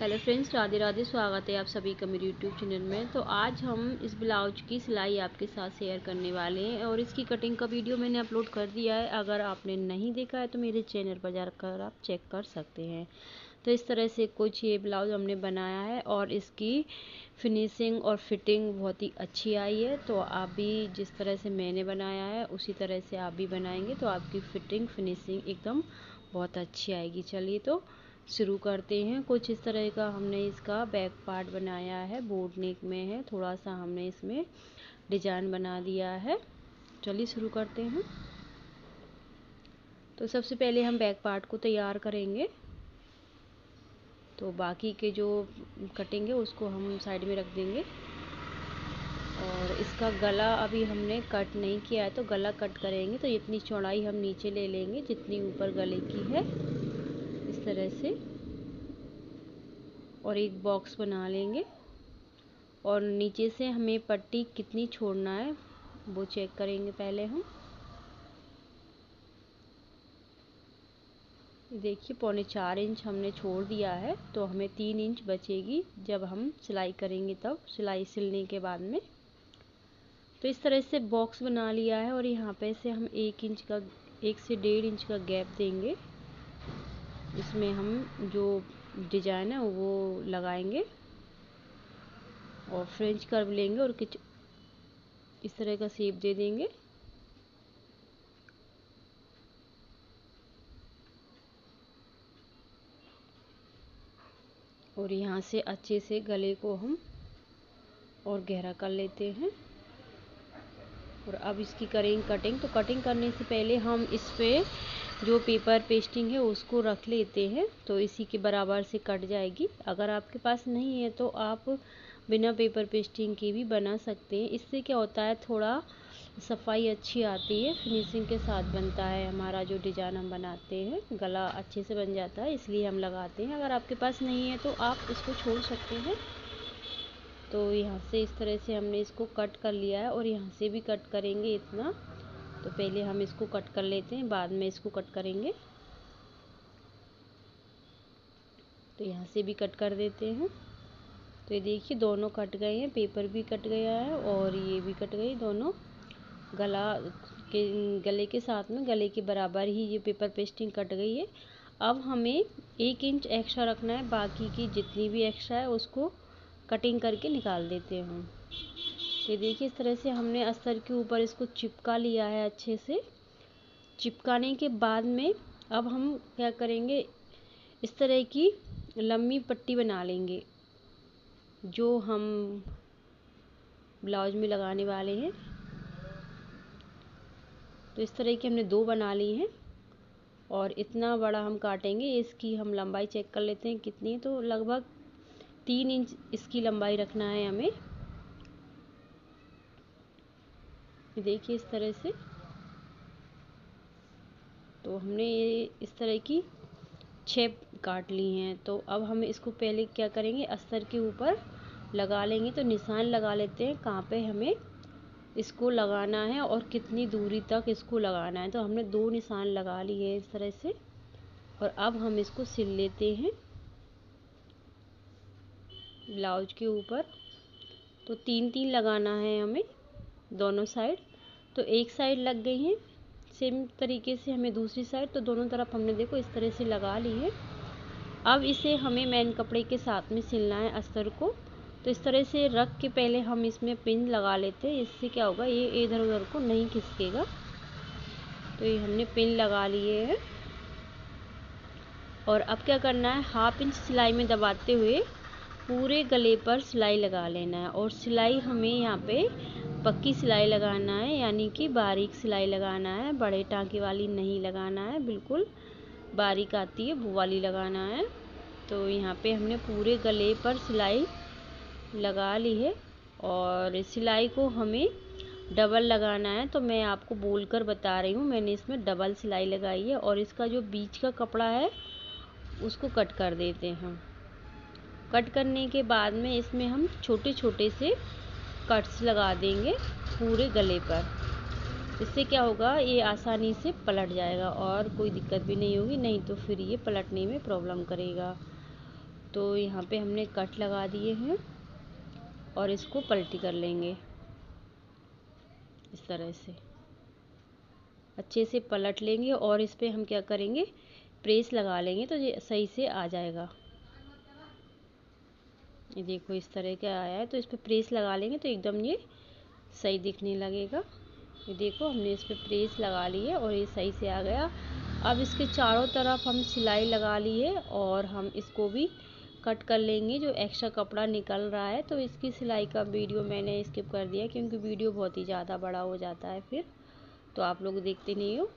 Hello friends, Radhe Radhe. स्वागत है आप सभी का मेरे यूट्यूब चैनल में। तो आज हम इस ब्लाउज की सिलाई आपके साथ शेयर करने वाले हैं और इसकी कटिंग का वीडियो मैंने अपलोड कर दिया है। अगर आपने नहीं देखा है तो मेरे चैनल पर जाकर आप चेक कर सकते हैं। तो इस तरह से कुछ ये ब्लाउज हमने बनाया है और इसकी फिनिशिंग और फिटिंग बहुत ही अच्छी आई है। तो आप भी जिस तरह से मैंने बनाया है उसी तरह से आप भी बनाएंगे तो आपकी फिटिंग फिनिशिंग एकदम बहुत अच्छी आएगी। चलिए तो शुरू करते हैं। कुछ इस तरह का हमने इसका बैक पार्ट बनाया है, बोट नेक में है, थोड़ा सा हमने इसमें डिजाइन बना दिया है। चलिए शुरू करते हैं। तो सबसे पहले हम बैक पार्ट को तैयार करेंगे। तो बाकी के जो कटिंग है उसको हम साइड में रख देंगे। और इसका गला अभी हमने कट नहीं किया है, तो गला कट करेंगे तो इतनी चौड़ाई हम नीचे ले लेंगे जितनी ऊपर गले की है, इस तरह से। और एक बॉक्स बना लेंगे और नीचे से हमें पट्टी कितनी छोड़ना है वो चेक करेंगे पहले हम। देखिए 4.25 इंच हमने छोड़ दिया है, तो हमें 3 इंच बचेगी जब हम सिलाई करेंगे, तब सिलाई सिलने के बाद में। तो इस तरह से बॉक्स बना लिया है और यहाँ पे से हम 1 से 1.5 इंच का गैप देंगे। इसमें हम जो डिजाइन है वो लगाएंगे और फ्रेंच कर्व लेंगे और कुछ इस तरह का शेप दे देंगे। और यहाँ से अच्छे से गले को हम और गहरा कर लेते हैं। और अब इसकी करेंगे कटिंग। तो कटिंग करने से पहले हम इस पे जो पेपर पेस्टिंग है उसको रख लेते हैं, तो इसी के बराबर से कट जाएगी। अगर आपके पास नहीं है तो आप बिना पेपर पेस्टिंग के भी बना सकते हैं। इससे क्या होता है, थोड़ा सफाई अच्छी आती है, फिनिशिंग के साथ बनता है हमारा जो डिज़ाइन हम बनाते हैं, गला अच्छे से बन जाता है, इसलिए हम लगाते हैं। अगर आपके पास नहीं है तो आप इसको छोड़ सकते हैं। तो यहाँ से इस तरह से हमने इसको कट कर लिया है और यहाँ से भी कट करेंगे इतना। तो पहले हम इसको कट कर लेते हैं, बाद में इसको कट करेंगे। तो यहाँ से भी कट कर देते हैं। तो ये देखिए दोनों कट गए हैं, पेपर भी कट गया है और ये भी कट गई दोनों। गले के साथ में गले के बराबर ही ये पेपर पेस्टिंग कट गई है। अब हमें 1 इंच एक्स्ट्रा रखना है, बाकी की जितनी भी एक्स्ट्रा है उसको कटिंग करके निकाल देते हैं हम। तो देखिए इस तरह से हमने अस्तर के ऊपर इसको चिपका लिया है अच्छे से। चिपकाने के बाद में अब हम क्या करेंगे, इस तरह की लंबी पट्टी बना लेंगे जो हम ब्लाउज में लगाने वाले हैं। तो इस तरह की हमने 2 बना ली हैं और इतना बड़ा हम काटेंगे। इसकी हम लंबाई चेक कर लेते हैं कितनी है। तो लगभग 3 इंच इसकी लंबाई रखना है हमें। देखिए इस तरह से। तो हमने ये इस तरह की 6 काट ली हैं। तो अब हम इसको पहले क्या करेंगे, अस्तर के ऊपर लगा लेंगे। तो निशान लगा लेते हैं कहाँ पे हमें इसको लगाना है और कितनी दूरी तक इसको लगाना है। तो हमने 2 निशान लगा लिए इस तरह से। और अब हम इसको सिल लेते हैं ब्लाउज के ऊपर। तो 3-3 लगाना है हमें दोनों साइड। तो एक साइड लग गई है, सेम तरीके से हमें दूसरी साइड। तो दोनों तरफ हमने देखो इस तरह से लगा ली है। अब इसे हमें मेन कपड़े के साथ में सिलना है अस्तर को। तो इस तरह से रख के पहले हम इसमें पिन लगा लेते हैं। इससे क्या होगा, ये इधर उधर को नहीं खिसकेगा। तो ये हमने पिन लगा लिए हैं। और अब क्या करना है, 1/2 इंच सिलाई में दबाते हुए पूरे गले पर सिलाई लगा लेना है। और सिलाई हमें यहाँ पे पक्की सिलाई लगाना है, यानी कि बारीक सिलाई लगाना है, बड़े टाँके वाली नहीं लगाना है, बिल्कुल बारीक आती है वो वाली लगाना है। तो यहाँ पे हमने पूरे गले पर सिलाई लगा ली है और सिलाई को हमें डबल लगाना है। तो मैं आपको बोलकर बता रही हूँ, मैंने इसमें डबल सिलाई लगाई है। और इसका जो बीच का कपड़ा है उसको कट कर देते हैं। कट करने के बाद में इसमें हम छोटे छोटे से कट्स लगा देंगे पूरे गले पर। इससे क्या होगा, ये आसानी से पलट जाएगा और कोई दिक्कत भी नहीं होगी, नहीं तो फिर ये पलटने में प्रॉब्लम करेगा। तो यहाँ पे हमने कट लगा दिए हैं और इसको पलटी कर लेंगे इस तरह से अच्छे से पलट लेंगे और इस पे हम क्या करेंगे, प्रेस लगा लेंगे तो ये सही से आ जाएगा। ये देखो इस तरह का आया है, तो इस पे प्रेस लगा लेंगे तो एकदम ये सही दिखने लगेगा। ये देखो हमने इस पे प्रेस लगा ली है और ये सही से आ गया। अब इसके चारों तरफ हम सिलाई लगा ली है और हम इसको भी कट कर लेंगे जो एक्स्ट्रा कपड़ा निकल रहा है। तो इसकी सिलाई का वीडियो मैंने स्किप कर दिया क्योंकि वीडियो बहुत ही ज़्यादा बड़ा हो जाता है फिर, तो आप लोग देखते नहीं हो।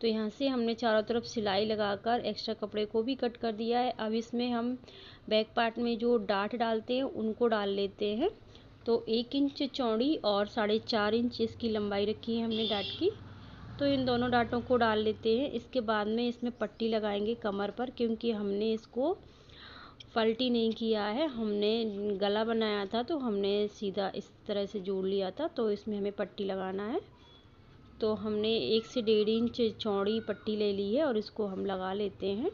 तो यहाँ से हमने चारों तरफ सिलाई लगाकर एक्स्ट्रा कपड़े को भी कट कर दिया है। अब इसमें हम बैक पार्ट में जो डाट डालते हैं उनको डाल लेते हैं। तो 1 इंच चौड़ी और 4.5 इंच इसकी लंबाई रखी है हमने डाट की। तो इन दोनों डाटों को डाल लेते हैं। इसके बाद में इसमें पट्टी लगाएंगे कमर पर, क्योंकि हमने इसको पलटी नहीं किया है, हमने गला बनाया था तो हमने सीधा इस तरह से जोड़ लिया था। तो इसमें हमें पट्टी लगाना है। तो हमने 1 से 1.5 इंच चौड़ी पट्टी ले ली है और इसको हम लगा लेते हैं।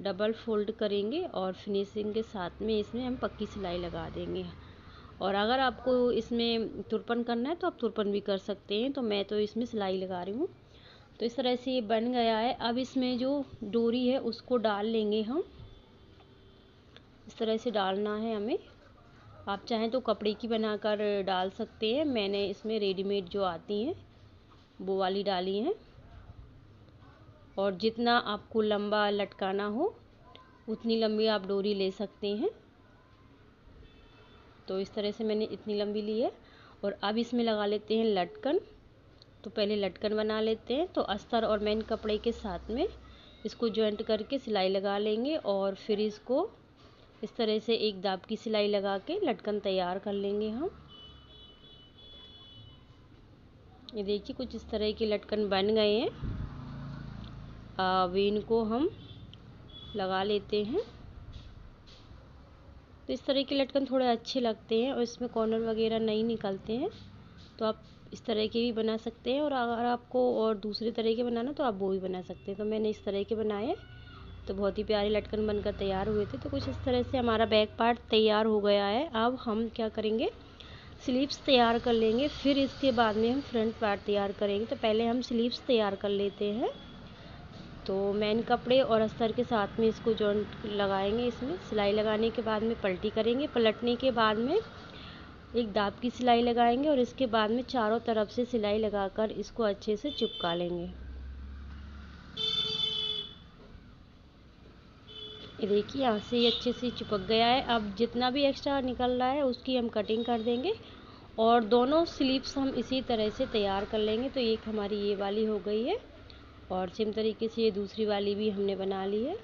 डबल फोल्ड करेंगे और फिनिशिंग के साथ में इसमें हम पक्की सिलाई लगा देंगे। और अगर आपको इसमें तुरपन करना है तो आप तुरपन भी कर सकते हैं, तो मैं तो इसमें सिलाई लगा रही हूँ। तो इस तरह से ये बन गया है। अब इसमें जो डोरी है उसको डाल लेंगे हम, इस तरह से डालना है हमें। आप चाहें तो कपड़े की बनाकर डाल सकते हैं, मैंने इसमें रेडीमेड जो आती हैं वो वाली डाली हैं। और जितना आपको लंबा लटकाना हो उतनी लंबी आप डोरी ले सकते हैं। तो इस तरह से मैंने इतनी लंबी ली है। और अब इसमें लगा लेते हैं लटकन। तो पहले लटकन बना लेते हैं। तो अस्तर और मेन कपड़े के साथ में इसको जॉइंट करके सिलाई लगा लेंगे और फिर इसको इस तरह से एक दाब की सिलाई लगा के लटकन तैयार कर लेंगे हम। ये देखिए कुछ इस तरह के लटकन बन गए हैं। अब इनको हम लगा लेते हैं। तो इस तरह के लटकन थोड़े अच्छे लगते हैं और इसमें कॉर्नर वगैरह नहीं निकलते हैं। तो आप इस तरह के भी बना सकते हैं और अगर आपको और दूसरे तरह के बनाना तो आप वो भी बना सकते हैं। तो मैंने इस तरह के बनाए तो बहुत ही प्यारे लटकन बनकर तैयार हुए थे। तो कुछ इस तरह से हमारा बैक पार्ट तैयार हो गया है। अब हम क्या करेंगे, स्लीव्स तैयार कर लेंगे, फिर इसके बाद में हम फ्रंट पार्ट तैयार करेंगे। तो पहले हम स्लीव्स तैयार कर लेते हैं। तो मेन कपड़े और अस्तर के साथ में इसको जॉइंट लगाएंगे। इसमें सिलाई लगाने के बाद में पलटी करेंगे, पलटने के बाद में एक दाब की सिलाई लगाएंगे और इसके बाद में चारों तरफ से सिलाई लगाकर इसको अच्छे से चिपका लेंगे। ये देखिए यहाँ से ये अच्छे से चिपक गया है। अब जितना भी एक्स्ट्रा निकल रहा है उसकी हम कटिंग कर देंगे और दोनों स्लीव्स हम इसी तरह से तैयार कर लेंगे। तो एक हमारी ये वाली हो गई है और सेम तरीके से ये दूसरी वाली भी हमने बना ली है।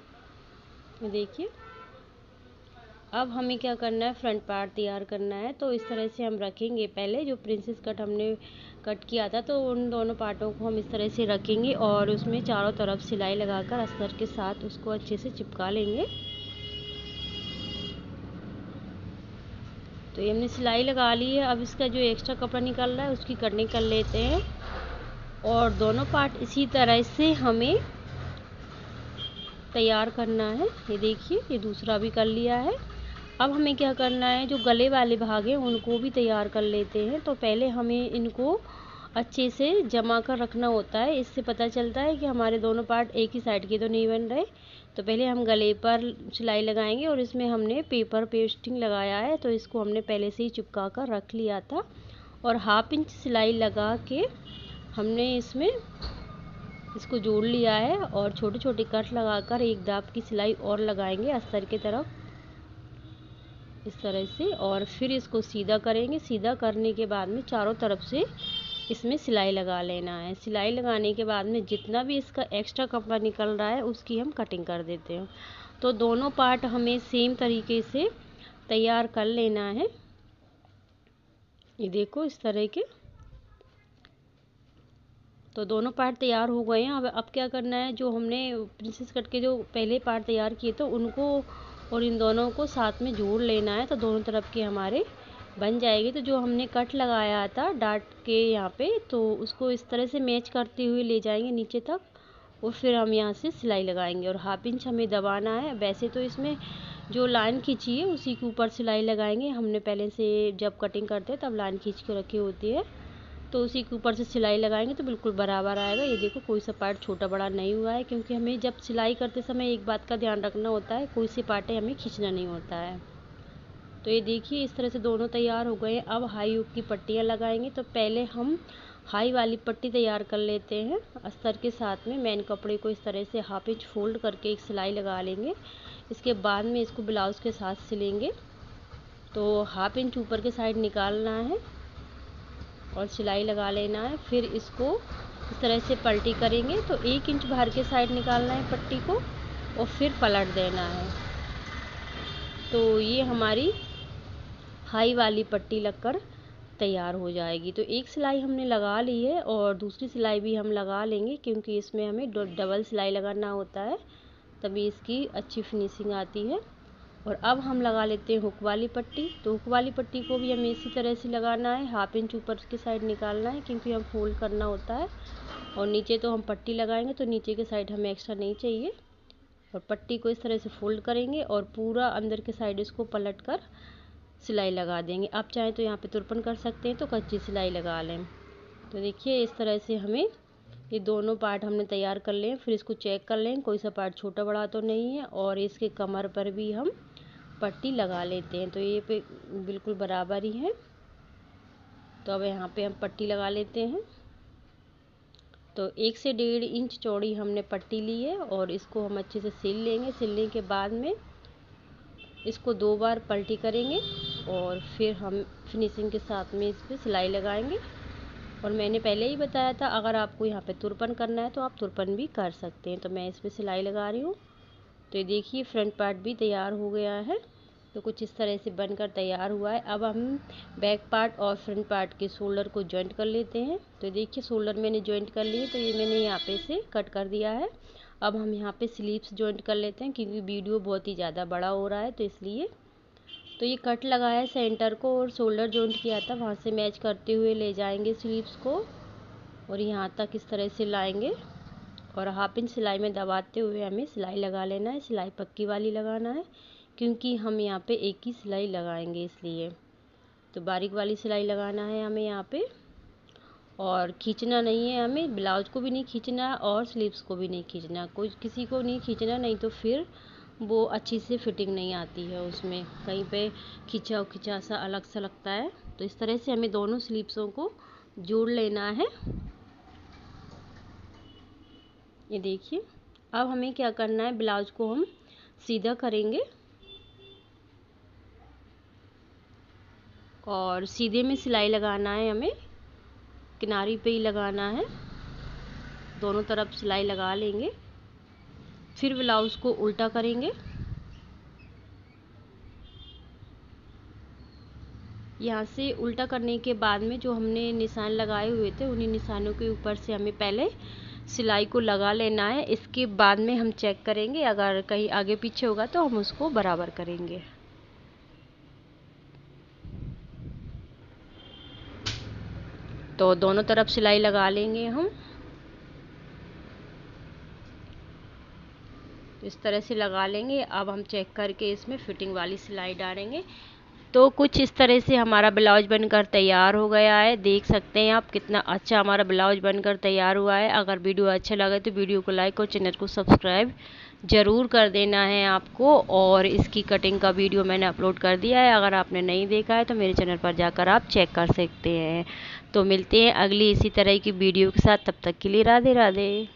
ये देखिए अब हमें क्या करना है, फ्रंट पार्ट तैयार करना है। तो इस तरह से हम रखेंगे, पहले जो प्रिंसेस कट हमने कट किया था तो उन दोनों पार्टों को हम इस तरह से रखेंगे और उसमें चारों तरफ सिलाई लगाकर अस्तर के साथ उसको अच्छे से चिपका लेंगे। तो ये हमने सिलाई लगा ली है। अब इसका जो एक्स्ट्रा कपड़ा निकल रहा है उसकी कटिंग कर लेते हैं और दोनों पार्ट इसी तरह से हमें तैयार करना है। ये देखिए ये दूसरा भी कर लिया है। अब हमें क्या करना है, जो गले वाले भाग हैं उनको भी तैयार कर लेते हैं। तो पहले हमें इनको अच्छे से जमा कर रखना होता है, इससे पता चलता है कि हमारे दोनों पार्ट एक ही साइड के तो नहीं बन रहे। तो पहले हम गले पर सिलाई लगाएंगे और इसमें हमने पेपर पेस्टिंग लगाया है, तो इसको हमने पहले से ही चिपका कर रख लिया था और 1/2 इंच सिलाई लगा के हमने इसमें इसको जोड़ लिया है और छोटे छोटे कट लगाकर एक दाब की सिलाई और लगाएंगे अस्तर की तरफ इस तरह से। और फिर इसको सीधा करेंगे। सीधा करने के बाद में चारों तरफ से इसमें सिलाई लगा लेना है। सिलाई लगाने के बाद में जितना भी इसका एक्स्ट्रा कपड़ा निकल रहा है उसकी हम कटिंग कर देते हैं। तो दोनों पार्ट हमें सेम तरीके से तैयार कर लेना है। ये देखो इस तरह के तो दोनों पार्ट तैयार हो गए हैं। अब क्या करना है, जो हमने प्रिंसेस कट के जो पहले पार्ट तैयार किए तो उनको और इन दोनों को साथ में जोड़ लेना है। तो दोनों तरफ के हमारे बन जाएगी। तो जो हमने कट लगाया था डाट के यहाँ पे, तो उसको इस तरह से मैच करते हुए ले जाएंगे नीचे तक और फिर हम यहाँ से सिलाई लगाएंगे और 1/2 इंच हमें दबाना है। वैसे तो इसमें जो लाइन खींची है उसी के ऊपर सिलाई लगाएंगे। हमने पहले से जब कटिंग करते हैं तब लाइन खींच के रखी होती है, तो उसी के ऊपर से सिलाई लगाएंगे तो बिल्कुल बराबर आएगा। ये देखो कोई सा पार्ट छोटा बड़ा नहीं हुआ है, क्योंकि हमें जब सिलाई करते समय एक बात का ध्यान रखना होता है, कोई सी पार्टें हमें खींचना नहीं होता है। तो ये देखिए इस तरह से दोनों तैयार हो गए। अब हाई हुक की पट्टियाँ लगाएंगे। तो पहले हम हाई वाली पट्टी तैयार कर लेते हैं। अस्तर के साथ में मेन कपड़े को इस तरह से 1/2 इंच फोल्ड करके एक सिलाई लगा लेंगे। इसके बाद में इसको ब्लाउज़ के साथ सिलेंगे। तो 1/2 इंच ऊपर के साइड निकालना है और सिलाई लगा लेना है। फिर इसको इस तरह से पलटी करेंगे तो 1 इंच बाहर के साइड निकालना है पट्टी को और फिर पलट देना है। तो ये हमारी हाई वाली पट्टी लगकर तैयार हो जाएगी। तो एक सिलाई हमने लगा ली है और दूसरी सिलाई भी हम लगा लेंगे, क्योंकि इसमें हमें डबल सिलाई लगाना होता है, तभी इसकी अच्छी फिनिशिंग आती है। और अब हम लगा लेते हैं हुक वाली पट्टी। तो हुक वाली पट्टी को भी हमें इसी तरह से लगाना है। 1/2 इंच ऊपर की साइड निकालना है, क्योंकि हम फोल्ड करना होता है। और नीचे तो हम पट्टी लगाएंगे तो नीचे के साइड हमें एक्स्ट्रा नहीं चाहिए। और पट्टी को इस तरह से फोल्ड करेंगे और पूरा अंदर के साइड इसको पलट कर सिलाई लगा देंगे। आप चाहें तो यहाँ पे तुरपन कर सकते हैं, तो कच्ची सिलाई लगा लें। तो देखिए इस तरह से हमें ये दोनों पार्ट हमने तैयार कर लें। फिर इसको चेक कर लें कोई सा पार्ट छोटा बड़ा तो नहीं है। और इसके कमर पर भी हम पट्टी लगा लेते हैं। तो ये पे बिल्कुल बराबर ही है। तो अब यहाँ पे हम पट्टी लगा लेते हैं। तो 1 से 1.5 इंच चौड़ी हमने पट्टी ली है और इसको हम अच्छे से सिल लेंगे। सिलने के बाद में इसको 2 बार पलटी करेंगे और फिर हम फिनिशिंग के साथ में इस पर सिलाई लगाएंगे। और मैंने पहले ही बताया था, अगर आपको यहाँ पे तुरपन करना है तो आप तुरपन भी कर सकते हैं। तो मैं इस पर सिलाई लगा रही हूँ। तो ये देखिए फ्रंट पार्ट भी तैयार हो गया है। तो कुछ इस तरह से बनकर तैयार हुआ है। अब हम बैक पार्ट और फ्रंट पार्ट के शोल्डर को जॉइंट कर लेते हैं। तो देखिए शोल्डर मैंने जॉइंट कर लिए, तो ये मैंने यहाँ पे से कट कर दिया है। अब हम यहाँ पे स्लीव्स जॉइंट कर लेते हैं, क्योंकि वीडियो बहुत ही ज़्यादा बड़ा हो रहा है तो इसलिए। तो ये कट लगाया सेंटर को और शोल्डर जॉइंट किया था, वहाँ से मैच करते हुए ले जाएंगे स्लीव्स को और यहाँ तक इस तरह से लाएंगे। और 1/2 इंच सिलाई में दबाते हुए हमें सिलाई लगा लेना है। सिलाई पक्की वाली लगाना है, क्योंकि हम यहाँ पे एक ही सिलाई लगाएंगे इसलिए। तो बारीक वाली सिलाई लगाना है हमें यहाँ पे। और खींचना नहीं है हमें, ब्लाउज को भी नहीं खींचना और स्लीव्स को भी नहीं खींचना। कोई किसी को नहीं खींचना, नहीं तो फिर वो अच्छी से फिटिंग नहीं आती है उसमें, कहीं पे खींचा खींचा सा अलग सा लगता है। तो इस तरह से हमें दोनों स्लीव्सों को जोड़ लेना है। ये देखिए अब हमें क्या करना है, ब्लाउज को हम सीधा करेंगे और सीधे में सिलाई लगाना है हमें, किनारी पे ही लगाना है। दोनों तरफ सिलाई लगा लेंगे। फिर ब्लाउज को उल्टा करेंगे। यहाँ से उल्टा करने के बाद में जो हमने निशान लगाए हुए थे, उन्हीं निशानों के ऊपर से हमें पहले सिलाई को लगा लेना है। इसके बाद में हम चेक करेंगे, अगर कहीं आगे पीछे होगा तो हम उसको बराबर करेंगे। तो दोनों तरफ सिलाई लगा लेंगे हम। इस तरह से लगा लेंगे। अब हम चेक करके इसमें फिटिंग वाली सिलाई डालेंगे। तो कुछ इस तरह से हमारा ब्लाउज बनकर तैयार हो गया है। देख सकते हैं आप कितना अच्छा हमारा ब्लाउज बनकर तैयार हुआ है। अगर वीडियो अच्छा लगे तो वीडियो को लाइक और चैनल को सब्सक्राइब ज़रूर कर देना है आपको। और इसकी कटिंग का वीडियो मैंने अपलोड कर दिया है, अगर आपने नहीं देखा है तो मेरे चैनल पर जाकर आप चेक कर सकते हैं। तो मिलते हैं अगली इसी तरह की वीडियो के साथ, तब तक के लिए राधे राधे।